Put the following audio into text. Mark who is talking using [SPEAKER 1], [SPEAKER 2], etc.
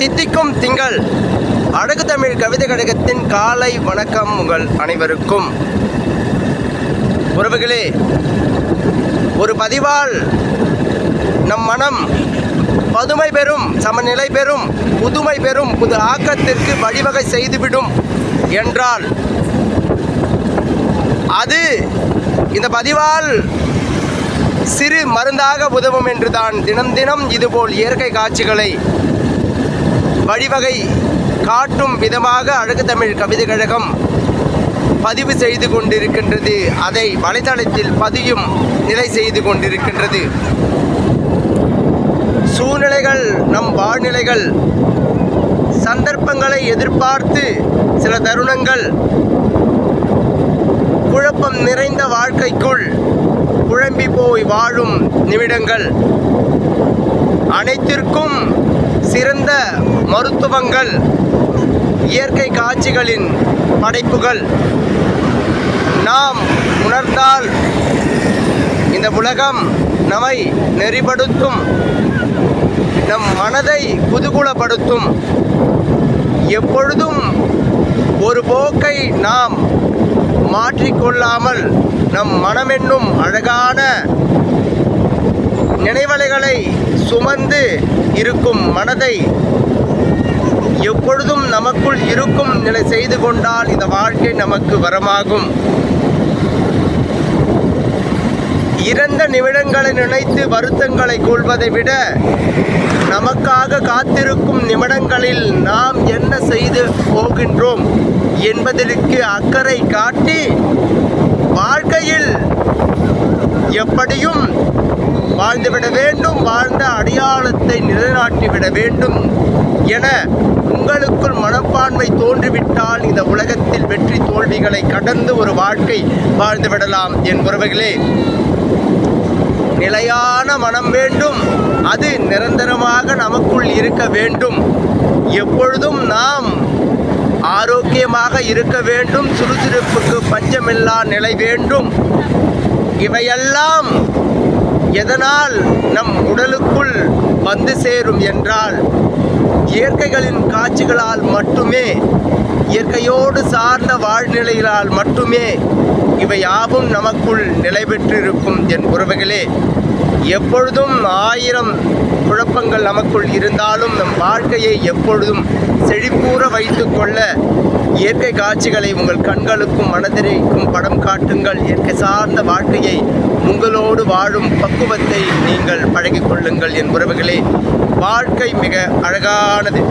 [SPEAKER 1] தித்திக்கும் திங்கள் அழகு தமிழ் கவிதை கழகத்தின் காலை வணக்கம் உங்கள் அனைவருக்கும். உறவுகளே, ஒரு பதிவால் நம் மனம் பதுமை பெறும், சமநிலை பெறும், புதுமை பெறும், புது ஆக்கத்திற்கு வழிவகை செய்துவிடும் என்றால் அது இந்த பதிவால் சிறு மருந்தாக உதவும் என்றுதான் தினம் தினம் இதுபோல் இயற்கை காட்சிகளை வழிவகை காட்டும் விதமாக அழகு தமிழ் கவிதை கழகம் பதிவு செய்து கொண்டிருக்கின்றது. அதை வலைதளத்தில் பதியும் நிலை செய்து கொண்டிருக்கின்றது. சூழ்நிலைகள், நம் வாழ்நிலைகள், சந்தர்ப்பங்களை எதிர்பார்த்து சில தருணங்கள் குழப்பம் நிறைந்த வாழ்க்கைக்குள் குழம்பி போய் வாழும் நிமிடங்கள், அனைத்திற்கும் சிறந்த மருத்துவங்கள் இயற்கை காட்சிகளின் படைப்புகள். நாம் உணர்ந்தால் இந்த உலகம் நம்மை நெறிப்படுத்தும், நம் மனதை குதூகலப்படுத்தும். எப்பொழுதும் ஒரு போக்கை நாம் மாற்றிக்கொள்ளாமல் நம் மனமென்னும் அழகான நினைவலைகளை சுமந்து இருக்கும் மனதை எப்பொழுதும் நமக்குள் இருக்கும் நிலை செய்து கொண்டால் இந்த வாழ்க்கை நமக்கு வரமாகும். இறந்த நிமிடங்களை நினைத்து வருத்தங்களை கொள்வதை விட நமக்காக காத்திருக்கும் நிமிடங்களில் நாம் என்ன செய்து போகின்றோம் என்பதற்கு அக்கறை காட்டி வாழ்க்கையில் எப்படியும் வாழ்ந்துவிட வேண்டும், வாழ்ந்த அடையாளத்தை நிலைநாட்டிவிட வேண்டும் என உங்களுக்குள் மனப்பான்மை தோன்றிவிட்டால் இந்த உலகத்தில் வெற்றி தோல்விகளை கடந்து ஒரு வாழ்க்கை வாழ்ந்துவிடலாம். என் உறவுகளே, நிலையான மனம் வேண்டும், அது நிரந்தரமாக நமக்குள் இருக்க வேண்டும். எப்பொழுதும் நாம் ஆரோக்கியமாக இருக்க வேண்டும், சுறுசுறுப்புக்கு பஞ்சமில்லா நிலை வேண்டும். இவையெல்லாம் எதனால் நம் உடலுக்குள் வந்து சேரும் என்றால் இயற்கைகளின் காட்சிகளால் மட்டுமே, இயற்கையோடு சார்ந்த வாழ்நிலைகளால் மட்டுமே இவை யாவும் நமக்குள் நிலை பெற்றிருக்கும். என் உறவுகளே, எப்பொழுதும் 1000 குழப்பங்கள் நமக்குள் இருந்தாலும் நம் வாழ்க்கையை எப்பொழுதும் செழிப்பூற வைத்து கொள்ள இயற்கை காட்சிகளை உங்கள் கண்களுக்கும் மனதிற்கும் படம் காட்டுங்கள். இயற்கை சார்ந்த வாழ்க்கையை உங்களோடு வாழும் பக்குவத்தை நீங்கள் பழகிக் கொள்ளுங்கள். என் உறவுகளே, வாழ்க்கை மிக அழகானது.